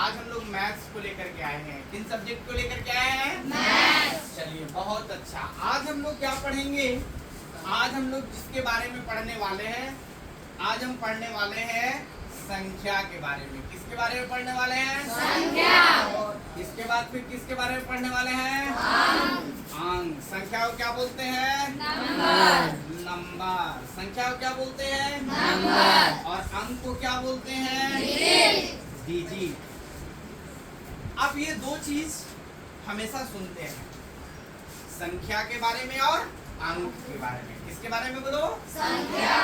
आज हम लोग मैथ्स को लेकर के आए हैं। किन सब्जेक्ट को लेकर के आए हैं? मैथ्स। चलिए बहुत अच्छा। आज हम लोग क्या पढ़ेंगे? आज हम लोग जिसके बारे में पढ़ने वाले हैं, आज हम पढ़ने वाले हैं संख्या के बारे में। किसके बारे में पढ़ने वाले हैं? संख्या। इसके बाद फिर किसके बारे में पढ़ने वाले हैं? अंक। संख्या को क्या बोलते हैं? नंबर। नंबर। संख्या को क्या बोलते हैं? नंबर। और अंक को क्या बोलते हैं? डिजिट। अब ये दो चीज हमेशा सुनते हैं, संख्या के बारे में और अंक के बारे में। किसके बारे में बोलो? संख्या।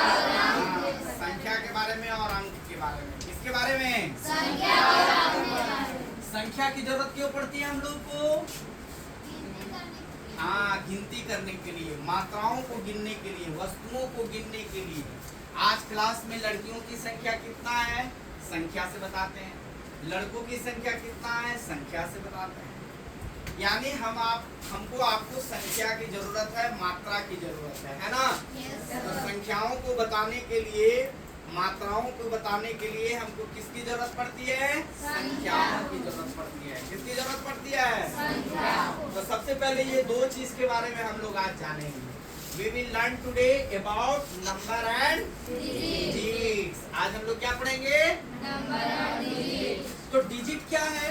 संख्या के बारे में और अंक के बारे में। किसके बारे में? संख्या और अंक के बारे में। संख्या की जरूरत क्यों पड़ती है हम लोग को? हाँ, गिनती करने के लिए, मात्राओं को गिनने के लिए, वस्तुओं को गिनने के लिए। आज क्लास में लड़कियों की संख्या कितना है? संख्या से बताते हैं। लड़कों की संख्या कितना है? संख्या से बताते हैं। यानी हमको आपको संख्या की जरूरत है, मात्रा की जरूरत है ना? तो संख्याओं को बताने के लिए, मात्राओं को बताने के लिए हमको किसकी जरूरत पड़ती है? संख्याओं की जरूरत पड़ती है। किसकी जरूरत पड़ती है? संख्या। तो सबसे पहले ये दो चीज के बारे में हम लोग आज जानेंगे। We will learn today about number and digits. आज हम लोग क्या पढ़ेंगे? नंबर और डिजिट। तो डिजिट क्या है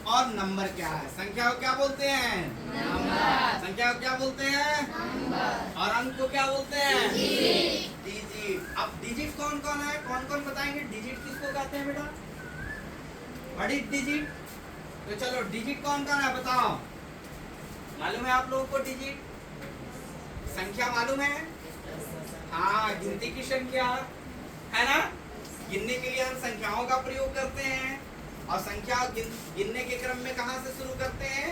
और नंबर क्या है? संख्या को क्या बोलते हैं? नंबर। संख्या को क्या बोलते हैं? नंबर। और अंक को क्या बोलते हैं? डिजिट। अब डिजिट कौन कौन है? कौन कौन बताएंगे डिजिट किसको कहते हैं बेटा? What is digit? तो चलो डिजिट कौन कौन है बताओ। मालूम है आप लोगों को डिजिट? संख्या मालूम है? हाँ, गिनती की संख्या है ना? गिनने के लिए हम संख्याओं का प्रयोग करते हैं और संख्या गिनने के क्रम में कहाँ से शुरू करते हैं?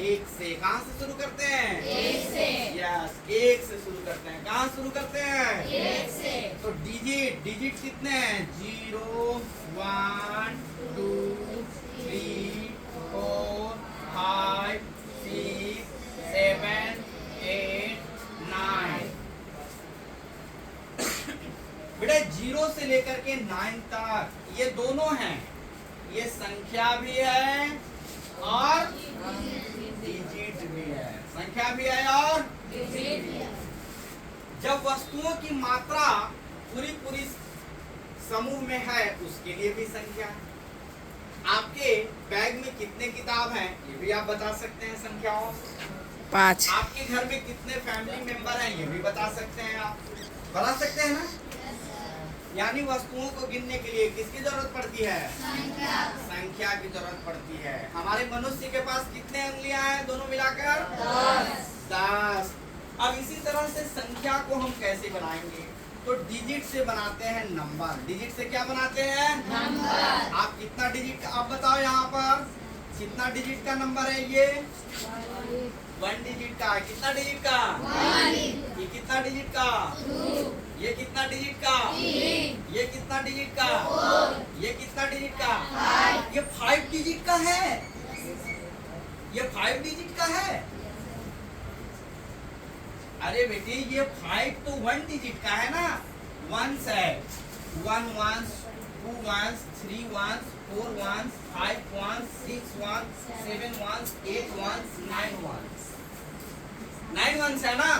एक से। कहाँ से शुरू करते हैं? एक से। यस, एक से शुरू करते हैं। कहाँ शुरू करते हैं? एक से। तो डिजिट कितने हैं? 0 1 2 3 4 5 6 7 8 9। बेटा 0 से लेकर के 9 तक ये दोनों हैं। ये संख्या भी है और डिजिट भी है। संख्या भी है और डिजिट भी है। जब वस्तुओं की मात्रा पूरी समूह में है उसके लिए भी संख्या। आपके बैग में कितने किताब हैं ये भी आप बता सकते हैं संख्याओं। 5। आपके घर में कितने फैमिली मेंबर हैं ये भी बता सकते हैं। आप बता सकते हैं ना? यानी वस्तुओं को गिनने के लिए किसकी जरूरत पड़ती है? संख्या की जरूरत पड़ती है। हमारे मनुष्य के पास कितने उंगलियां हैं दोनों मिलाकर? 10। अब इसी तरह से संख्या को हम कैसे बनाएंगे? तो डिजिट से बनाते हैं नंबर। डिजिट से क्या बनाते हैं? नंबर। आप कितना डिजिट आप बताओ यहाँ पर कितना डिजिट का नंबर है? ये 1 डिजिट का। कितना डिजिट का? 1। ये कितना डिजिट का? 2। ये कितना डिजिट का? 3। ये कितना डिजिट का? 4। ये कितना डिजिट का? 5। ये 5 डिजिट का है। ये 5 डिजिट का है। अरे बेटे ये 5 तो 1 डिजिट का है ना? 1 है। 1 ones, 2 ones, 3 ones, 4 ones, 5 ones, 6 ones, 7 ones, 8 ones, 9 ones। 9 ones है ना?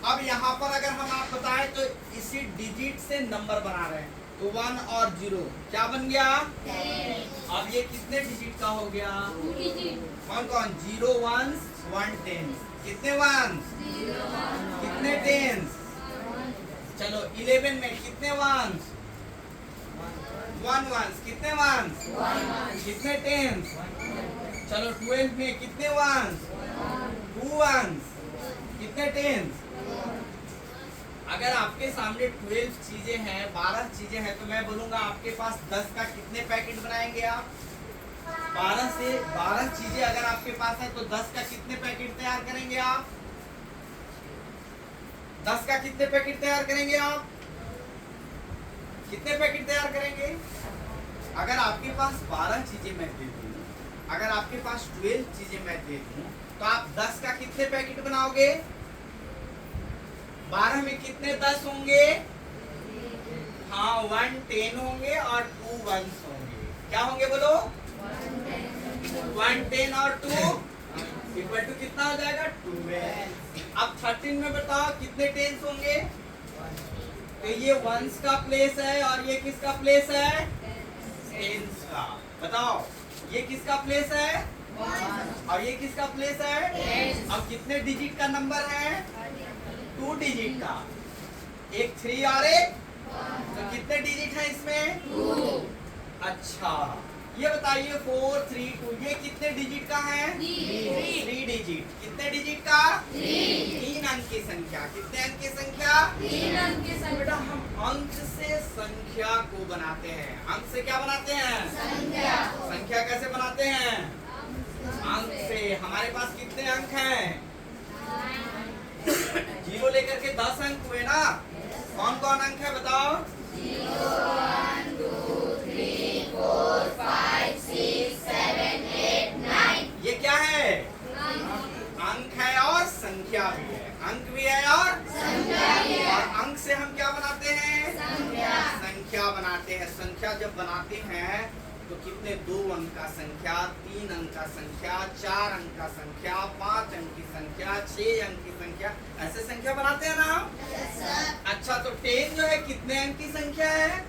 अब यहाँ पर अगर हम आप बताएं तो इसी डिजिट से नंबर बना रहे हैं तो 1 और 0 क्या बन गया? 10। अब ये कितने डिजिट का हो गया? 2 डिजिट। कौन कौन? 0 ones, 1 tens। कितने ones? 0 ones। कितने tens? चलो 11 में कितने ones? 1 ones। कितने ones? 1 ones। कितने tens? चलो 12 में कितने ones? 2 ones। कितने tens? अगर आपके सामने 12 चीजें हैं, 12 चीजें हैं, तो मैं बोलूंगा आपके पास 10 का कितने पैकेट बनाएंगे आप? 12 से 12 चीजें अगर आपके पास है तो 10 का कितने पैकेट तैयार करेंगे आप? 10 का कितने पैकेट तैयार करेंगे आप? कितने पैकेट तैयार करेंगे? अगर आपके पास 12 चीजें मैं दे दूं, अगर आपके पास 12 चीजें मैं दे दूं, तो आप 10 का कितने पैकेट बनाओगे? 12 में कितने 10 होंगे? हाँ 1 10 होंगे और 2 ones होंगे। क्या होंगे बोलो? 110 और 2 इक्वल टू कितना हो जाएगा? 12। अब 13 में बताओ कितने टेंस होंगे? तो ये वंस का प्लेस है और ये किसका प्लेस है? टेंस का। बताओ ये किसका प्लेस है और ये किसका प्लेस है? अब कितने डिजिट का नंबर है? 2 डिजिट का, एक 3 और एक, तो कितने डिजिट है इसमें? 2। अच्छा ये बताइए 4 3 2 ये कितने डिजिट का है? 3 डिजिट। कितने डिजिट का? 3 अंक की संख्या। कितने अंक की संख्या? 3 अंक की संख्या। बेटा हम अंक से संख्या को बनाते हैं। अंक से क्या बनाते हैं? संख्या। संख्या कैसे बनाते हैं? अंक से। हमारे पास कितने अंक हैं? 0 लेकर के 10 अंक हुए ना? कौन कौन अंक है बताओ? 0 1 2 3 4 5 6 7 8 9। ये क्या है? अंक है और संख्या भी है। अंक भी है और संख्या भी है। और अंक से हम क्या बनाते हैं? संख्या बनाते हैं। संख्या जब बनाते हैं तो कितने? 2 अंक का संख्या, 3 अंक का संख्या, 4 अंक का संख्या, 5 अंक की संख्या, 6 अंक की संख्या, ऐसे संख्या बनाते हैं ना? अच्छा तो 10 जो है कितने अंक की संख्या है?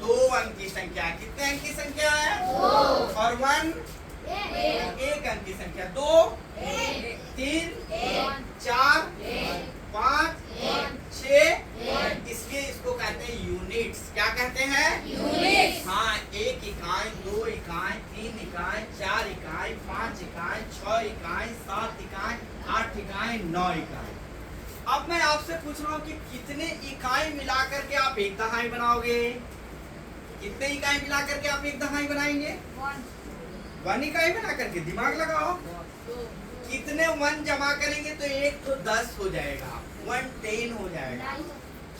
2 अंक की संख्या है। कितने अंक की संख्या है? 2। और 1 1 अंक की संख्या। 2 3 4 5 6 इसलिए इसको कहते हैं यूनिट्स। क्या कहते हैं? यूनिट्स। हाँ 1 इकाई, 2 इकाई, 3 इकाई, 4 इकाई, 5 इकाई, 6 इकाई, 7 इकाई, 8 इकाई, 9 इकाई। अब मैं आपसे पूछ रहा हूँ कि कितने इकाई मिलाकर के आप एक दहाई बनाओगे? कितने इकाई मिलाकर के आप एक दहाई बनाएंगे? 1 इकाई बना करके। दिमाग लगाओ। कितने 1 जमा करेंगे तो एक तो 10 हो जाएगा, 110 हो जाएगा।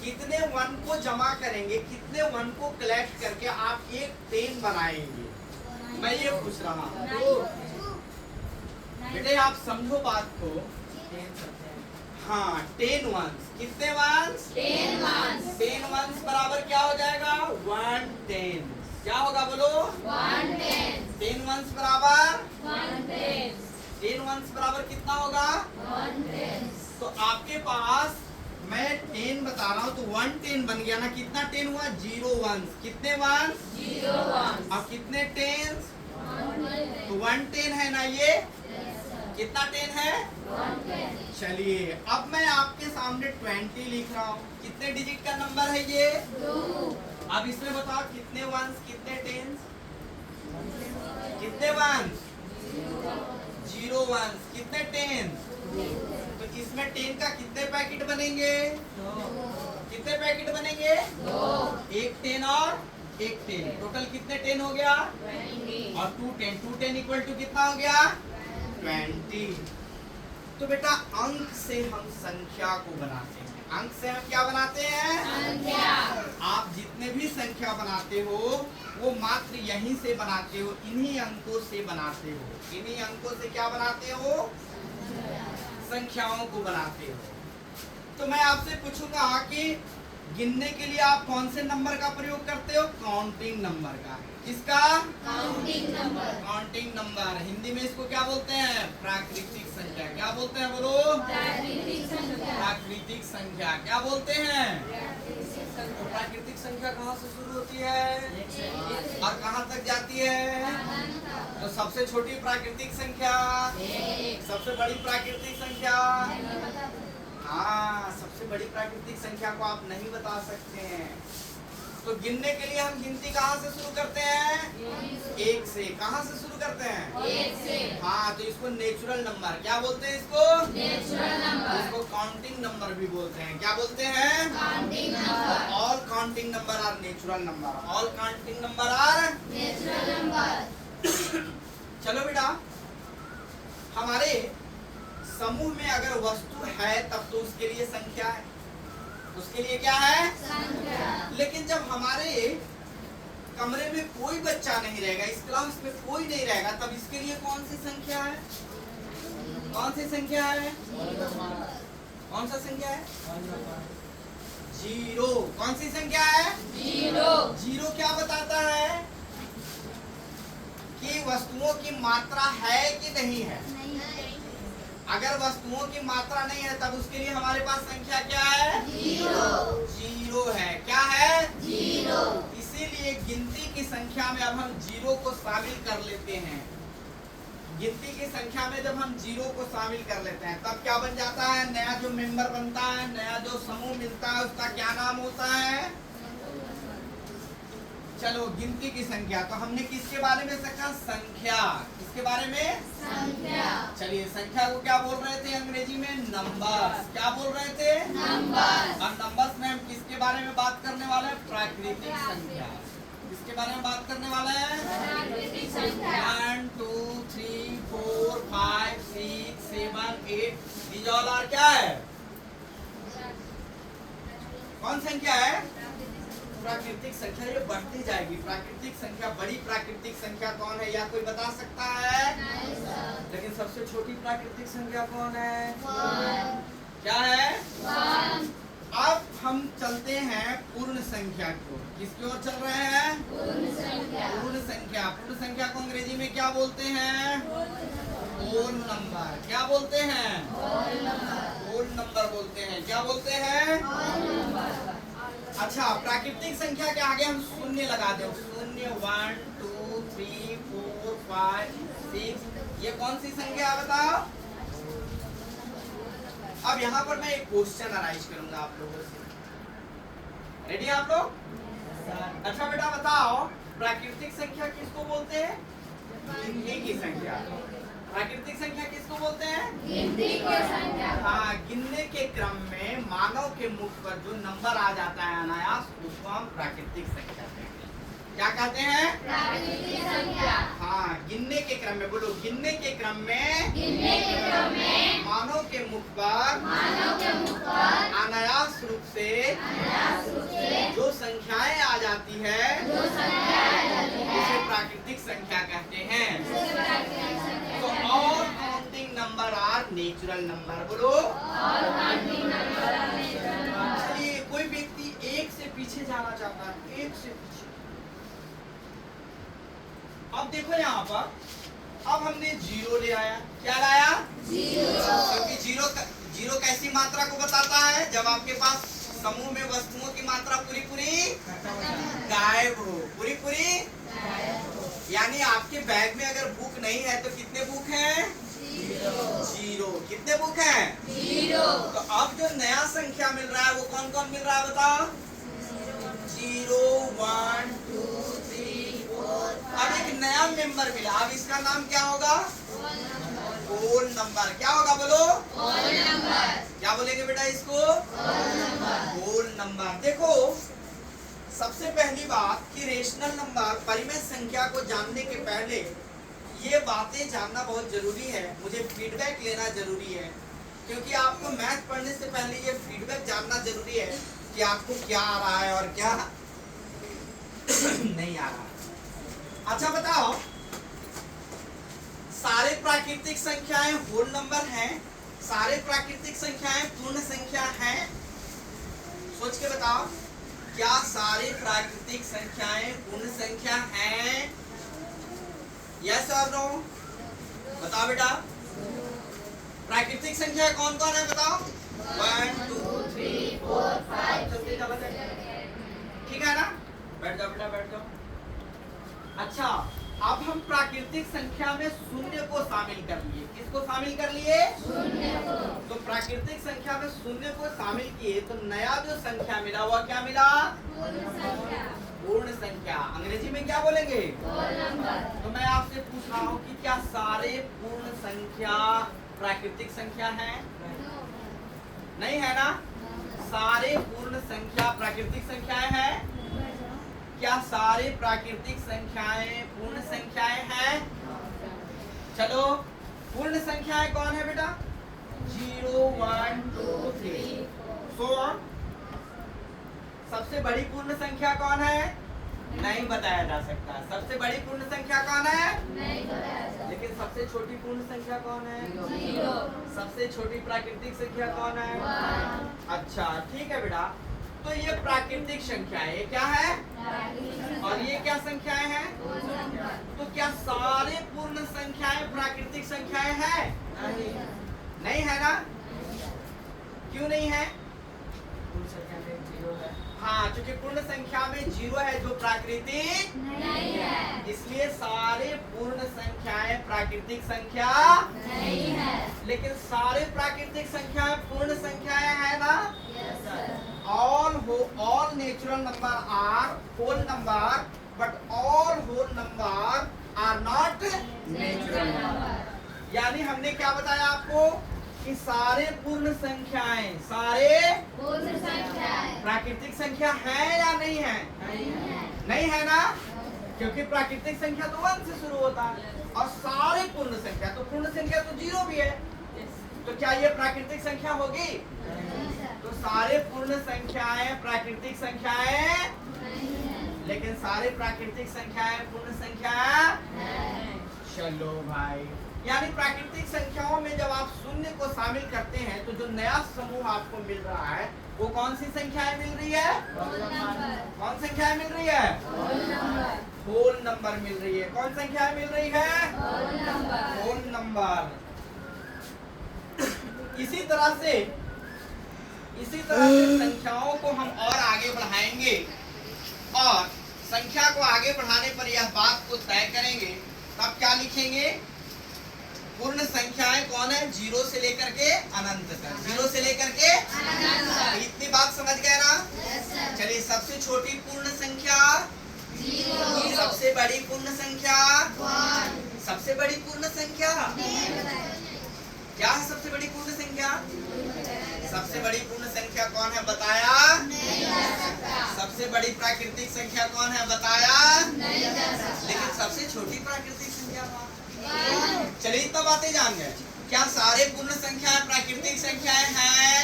कितने 1 को जमा करेंगे, कितने 1 को कलेक्ट करके आप एक 10 बनाएंगे? मैं ये पूछ रहा हूँ। बेटे आप समझो बात को। हाँ 10 वंस। कितने वंस? 10 वंस। 10 वंस बराबर क्या हो जाएगा? 110। क्या होगा बोलो? 110। 10 वंस बराबर 110। 10 वंस बराबर कितना होगा? 110। तो आपके पास मैं 10 बता रहा हूँ तो 110 बन गया ना? कितना 10 हुआ? 0 वंस। कितने वंस? 0 वंस। अब कितने 10? तो 110 है ना ये? कितना 10 है? 110। चलिए अब मैं आपके सामने 20 लिख रहा हूँ। कितने डिजिट का नंबर है ये? 2। अब इसमें बताओ कितने वंस, कितने 10? कितने वंस? 0 वंस। कितने 10? तो इसमें 10 का कितने पैकेट बनेंगे? 2। कितने पैकेट बनेंगे? 2। एक 10 और एक 10। टोटल कितने 10 हो गया? 20। और 2 10। 2 10 इक्वल टू कितना हो गया? 20। तो बेटा अंक से हम संख्या को बनाते हैं। अंक से हम क्या बनाते हैं? संख्या। आप जितने भी संख्या बनाते हो वो मात्र यहीं से बनाते हो, इन्हीं अंकों से बनाते हो। इन्हीं अंकों से क्या बनाते हो? संख्याओं को बनाते हो। तो मैं आपसे पूछूंगा कि गिनने के लिए आप कौन से नंबर का प्रयोग करते हो? काउंटिंग नंबर का। किसका? Counting number. Counting number. Hindi में इसको क्या बोलते हैं? प्राकृतिक संख्या। क्या बोलते हैं बोलो? प्राकृतिक संख्या। प्राकृतिक संख्या। क्या बोलते हैं? तो प्राकृतिक संख्या कहाँ से शुरू होती है और कहाँ तक जाती है? तो सबसे छोटी प्राकृतिक संख्या, सबसे बड़ी प्राकृतिक संख्या। हाँ सबसे बड़ी प्राकृतिक संख्या को आप नहीं बता सकते हैं। तो गिनने के लिए हम गिनती कहाँ से शुरू करते हैं? 1 से। कहाँ से शुरू करते हैं? 1 से। हाँ तो इसको नेचुरल नंबर क्या बोलते हैं? इसको नेचुरल नंबर। इसको काउंटिंग नंबर भी बोलते हैं। क्या बोलते हैं? Counting number. All counting number are natural number. All counting number are natural number. चलो बेटा हमारे समूह में अगर वस्तु है तब तो उसके लिए संख्या है। उसके लिए क्या है? संख्या। लेकिन जब हमारे कमरे में कोई बच्चा नहीं रहेगा, इस क्लास में कोई नहीं रहेगा, तब इसके लिए कौन सी संख्या है? कौन सी संख्या है? कौन सा संख्या है? 0। कौन सी संख्या है? 0। 0 क्या बताता है? वस्तुओं की मात्रा है कि नहीं है? अगर वस्तुओं की मात्रा नहीं है तब उसके लिए हमारे पास संख्या क्या है? जीरो है। क्या है? जीरो। इसीलिए गिनती की संख्या में अब हम जीरो को शामिल कर लेते हैं। गिनती की संख्या में जब हम जीरो को शामिल कर लेते हैं तब क्या बन जाता है? नया जो मेंबर बनता है, नया जो समूह मिलता है, उसका क्या नाम होता है? चलो गिनती की संख्या। तो हमने किसके बारे में सीखा? संख्या। किसके बारे में? संख्या। चलिए संख्या को क्या बोल रहे थे अंग्रेजी में? नंबर्स। क्या बोल रहे थे? नंबर्स। और नंबर्स में हम किसके बारे में बात करने वाले हैं? प्राकृतिक संख्या। किसके बारे में बात करने वाले हैं? प्राकृतिक संख्या। 1 2 3 4 5 6 7 8 these all are क्या है? कौन संख्या है? प्राकृतिक संख्या। ये बढ़ती जाएगी। प्राकृतिक संख्या, बड़ी प्राकृतिक संख्या कौन है? या कोई बता सकता है? नहीं सर। लेकिन सबसे छोटी प्राकृतिक संख्या कौन है? 1। क्या है? 1। अब हम चलते हैं पूर्ण संख्या को। किसकी ओर चल रहे हैं? पूर्ण संख्या। पूर्ण संख्या। पूर्ण संख्या को अंग्रेजी में क्या बोलते हैं? Whole number. क्या बोलते हैं? Whole number. होल नंबर बोलते हैं। क्या बोलते हैं? Whole number. अच्छा, प्राकृतिक संख्या के आगे हम शून्य लगा दे। शून्य 1 2 3 4 5 6। ये कौन सी संख्या है बताओ? अब यहाँ पर मैं एक क्वेश्चन अराइज करूंगा आप लोगों से। रेडी आप लोग? अच्छा बेटा बताओ, प्राकृतिक संख्या किसको बोलते हैं? गिनती की संख्या। प्राकृतिक संख्या किसको बोलते हैं? गिनती की संख्या। हाँ, गिनने के क्रम में मानव के मुख पर जो नंबर आ जाता है अनायास, उसको हम प्राकृतिक संख्या कहते हैं। क्या कहते हैं? प्राकृतिक संख्या। हाँ, गिनने के क्रम में बोलो। गिनने के क्रम में मानव के मुख पर अनायास रूप से जो संख्याएं आ जाती है उसे प्राकृतिक संख्या कहते हैं। तो all counting number are natural number. बोलो। चलिए, कोई व्यक्ति एक से पीछे जाना चाहता है, एक से पीछे। अब देखो यहाँ पर, अब हमने जीरो ले आया। क्या लाया? जीरो। क्योंकि जीरो कैसी मात्रा को बताता है? जब आपके पास समूह में वस्तुओं की मात्रा पूरी गायब हो। पूरी यानी आपके बैग में अगर बुक नहीं है तो कितने बुक हैं? जीरो। कितने बुक हैं? जीरो। तो अब जो नया संख्या मिल रहा है वो कौन कौन मिल रहा है बताओ? 0 1 2 3 4। अब एक नया मेंबर मिला। अब इसका नाम क्या होगा? Whole number. क्या होगा बोलो? Whole number. क्या बोलेंगे बेटा इसको? Whole number. देखो, सबसे पहली बात कि रेशनल नंबर, परिमेय संख्या को जानने के पहले ये बातें जानना बहुत जरूरी है। मुझे फीडबैक लेना जरूरी है, क्योंकि आपको मैथ पढ़ने से पहले ये फीडबैक जानना जरूरी है कि आपको क्या आ रहा है और क्या नहीं आ रहा है। अच्छा बताओ, सारे प्राकृतिक संख्याएं होल नंबर हैं? सारे प्राकृतिक संख्याएं पूर्ण संख्या हैं? सोच के बताओ, क्या सारे प्राकृतिक संख्याएं पूर्ण संख्या हैं? यस और नो? बताओ बेटा। प्राकृतिक संख्या कौन कौन है बताओ? 1 2 3 4 5 ठीक है ना? बैठ जाओ बेटा, बैठ जाओ। अच्छा, अब हम प्राकृतिक संख्या में शून्य को शामिल कर लिए। किसको शामिल कर लिए? शून्य को। तो प्राकृतिक संख्या में शून्य को शामिल किए तो नया जो संख्या मिला वह क्या मिला? पूर्ण संख्या। अंग्रेजी में क्या बोलेंगे? Whole number. तो मैं आपसे पूछ रहा हूँ कि क्या सारे पूर्ण संख्या प्राकृतिक संख्या है? नहीं है ना? सारे पूर्ण संख्या प्राकृतिक संख्याएं हैं? क्या सारे प्राकृतिक संख्याएं पूर्ण संख्याएं हैं? चलो, पूर्ण संख्याएं कौन है बेटा? 0 1 2 3 so on। सबसे बड़ी पूर्ण संख्या कौन है? नहीं बताया जा सकता। सबसे बड़ी पूर्ण संख्या कौन है? नहीं बताया जा सकता। लेकिन सबसे छोटी पूर्ण संख्या कौन है? 0। सबसे छोटी प्राकृतिक संख्या कौन है? 1। अच्छा ठीक है बेटा। तो ये प्राकृतिक संख्या है। ये क्या है? और ये क्या संख्याएं हैं? तो क्या सारे संख्याएं प्राकृतिक संख्याएं हैं? नहीं है ना? क्यों नहीं है? पूर्ण संख्या में 0 है। हाँ, क्योंकि पूर्ण संख्या में 0 है जो प्राकृतिक नहीं है, इसलिए सारे पूर्ण संख्याएं प्राकृतिक संख्या नहीं है। लेकिन सारे प्राकृतिक संख्याएं पूर्ण संख्याएं है ना? Yes sir. all natural number are whole number but all whole number are not natural number। यानी हमने क्या बताया आपको कि सारे पूर्ण संख्याएं सारे पूर्ण संख्याएं प्राकृतिक संख्या है या नहीं है? नहीं है, नहीं है ना? क्योंकि प्राकृतिक संख्या तो 1 से शुरू होता है और सारे पूर्ण संख्या तो 0 भी है, तो क्या ये प्राकृतिक संख्या होगी? नहीं सर, तो सारे पूर्ण संख्याएं प्राकृतिक संख्याएं नहीं है, लेकिन सारे प्राकृतिक संख्याएं पूर्ण संख्या है। चलो भाई, यानी प्राकृतिक संख्याओं में जब आप शून्य को शामिल करते हैं तो जो नया समूह आपको मिल रहा है वो कौन सी संख्याएं मिल रही है? होल नंबर, कौन संख्याएं मिल रही है? होल नंबर, होल नंबर मिल रही है। कौन संख्याएं मिल रही है? Whole number. Whole number. इसी तरह से संख्याओं को हम और आगे बढ़ाएंगे और संख्या को आगे बढ़ाने पर यह बात को तय करेंगे। तब क्या लिखेंगे? पूर्ण संख्याएं कौन है? 0 से लेकर के अनंत तक, 0 से लेकर के अनंत। इतनी बात समझ गए ना? Yes sir. चलिए, सबसे छोटी पूर्ण संख्या, 0, सबसे बड़ी पूर्ण संख्या, 1, सबसे बड़ी पूर्ण संख्या नहीं बताया। क्या है? सबसे बड़ी पूर्ण संख्या, सबसे बड़ी पूर्ण संख्या कौन है? बताया नहीं कर सकता, सबसे बड़ी प्राकृतिक संख्या कौन है? बताया नहीं कर सकता। लेकिन सबसे छोटी प्राकृतिक संख्या कौन? 1, चलिए, इतना बातें जान गए। क्या सारे पूर्ण संख्याएं प्राकृतिक संख्याएं हैं?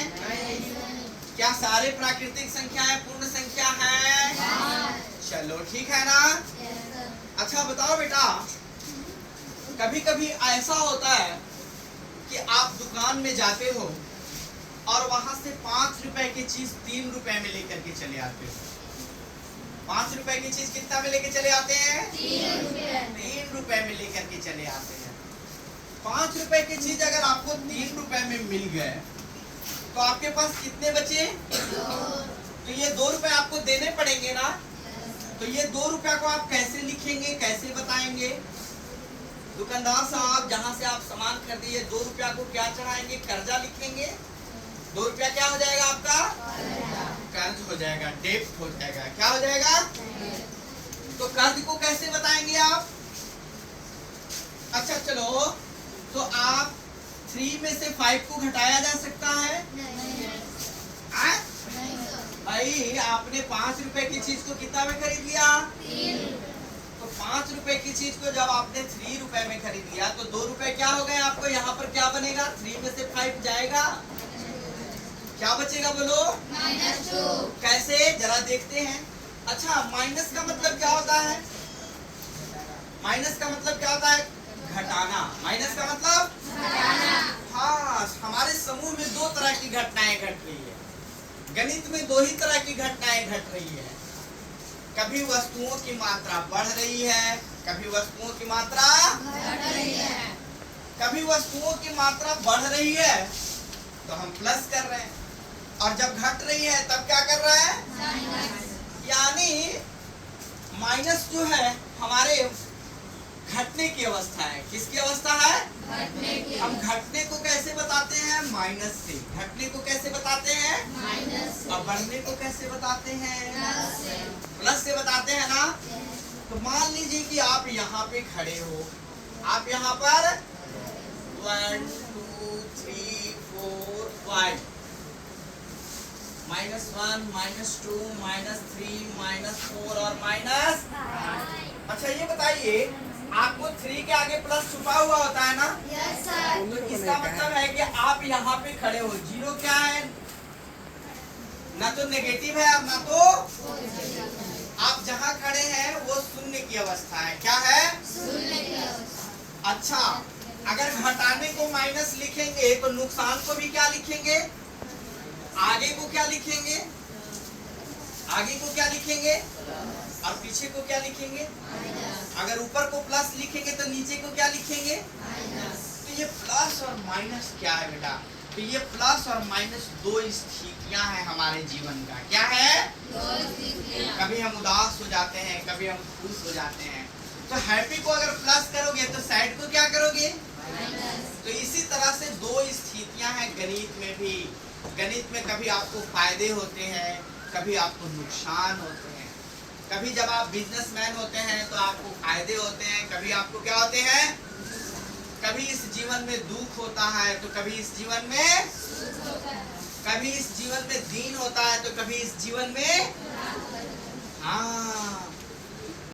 क्या सारे प्राकृतिक संख्याएं पूर्ण संख्या हैं? चलो, ठीक है ना? Yes sir. अच्छा बताओ बेटा, कभी कभी ऐसा होता है कि आप दुकान में जाते हो और वहां से 5 रुपए की चीज 3 रुपए में लेकर के चले आते हो। 5 रुपए की चीज कितना में लेके चले आते हैं? 3 रुपए। 3 रुपए में लेकर के चले आते हैं। 5 रुपए की चीज अगर आपको 3 रुपए में मिल गए तो आपके पास कितने बचे? 2। तो ये 2 रुपए आपको देने पड़ेंगे ना? तो ये 2 रुपया को आप कैसे लिखेंगे, कैसे बताएंगे? दुकानदार साहब, जहाँ से आप सामान खरीदिए 2 रुपया को क्या चढ़ाएंगे? कर्जा लिखेंगे। 2 रुपया क्या हो जाएगा आपका? कर्ज हो जाएगा, डेट हो जाएगा। क्या हो जाएगा? तो कर्ज को कैसे बताएंगे आप? अच्छा चलो, तो आप 3 में से 5 को घटाया जा सकता है? हाँ? भाई, आपने 5 रुपए की चीज को कितना में खरीद लिया? 3। तो 5 रुपए की चीज को जब आपने 3 रुपए में खरीद लिया तो 2 रुपए क्या हो गए आपको? यहाँ पर क्या बनेगा? 3 में से 5 जाएगा, क्या बचेगा बोलो? -2। कैसे? जरा देखते हैं। अच्छा, माइनस का मतलब क्या होता है? माइनस का मतलब क्या होता है? घटाना। माइनस का मतलब घटाना। हाँ, हमारे समूह में 2 तरह की घटनाएं घट रही है। गणित में 2 ही तरह की घटनाएं घट रही है। कभी वस्तुओं की मात्रा बढ़ रही है, कभी वस्तुओं की मात्रा घट रही है। कभी वस्तुओं की मात्रा बढ़ रही है तो हम प्लस कर रहे हैं, और जब घट रही है तब क्या कर रहा है? माइनस। यानी माइनस जो है हमारे घटने की अवस्था है। किसकी अवस्था है? घटने की। हम घटने को कैसे बताते हैं? माइनस से। घटने को कैसे बताते हैं? माइनस से। और बढ़ने को कैसे बताते हैं? प्लस से। प्लस से बताते हैं ना? तो मान लीजिए कि आप यहाँ पे खड़े हो, आप यहाँ पर 1 2 3 4 5 -1 -2 -3 -4 और माइनस। अच्छा ये बताइए, आपको 3 के आगे प्लस छुपा हुआ होता है ना? Yes sir. तो इसका मतलब है कि आप यहाँ पे खड़े हो। 0 क्या है? ना तो नेगेटिव है और ना तो आप जहाँ खड़े हैं वो शून्य की अवस्था है। क्या है? शून्य की अवस्था। अच्छा, अगर घटाने को माइनस लिखेंगे तो नुकसान को भी क्या लिखेंगे? आगे को क्या लिखेंगे? आगे को क्या लिखेंगे? और पीछे को क्या लिखेंगे? अगर ऊपर को प्लस लिखेंगे तो नीचे को क्या लिखेंगे? तो ये प्लस और माइनस क्या है बेटा? तो ये प्लस और माइनस दो स्थितियां हैं हमारे जीवन का। क्या है? कभी हम उदास हो जाते हैं, कभी हम खुश हो जाते हैं। तो हैप्पी को अगर प्लस करोगे तो सैड को क्या करोगे? तो इसी तरह से दो स्थितियां हैं गणित में भी। गणित में कभी आपको फायदे होते हैं, कभी आपको नुकसान होते हैं। कभी जब आप बिजनेसमैन होते हैं तो आपको फायदे होते हैं, कभी आपको क्या होते हैं? कभी इस जीवन में दुख होता है तो कभी इस जीवन में, कभी इस जीवन में दिन होता है तो कभी इस जीवन में, हाँ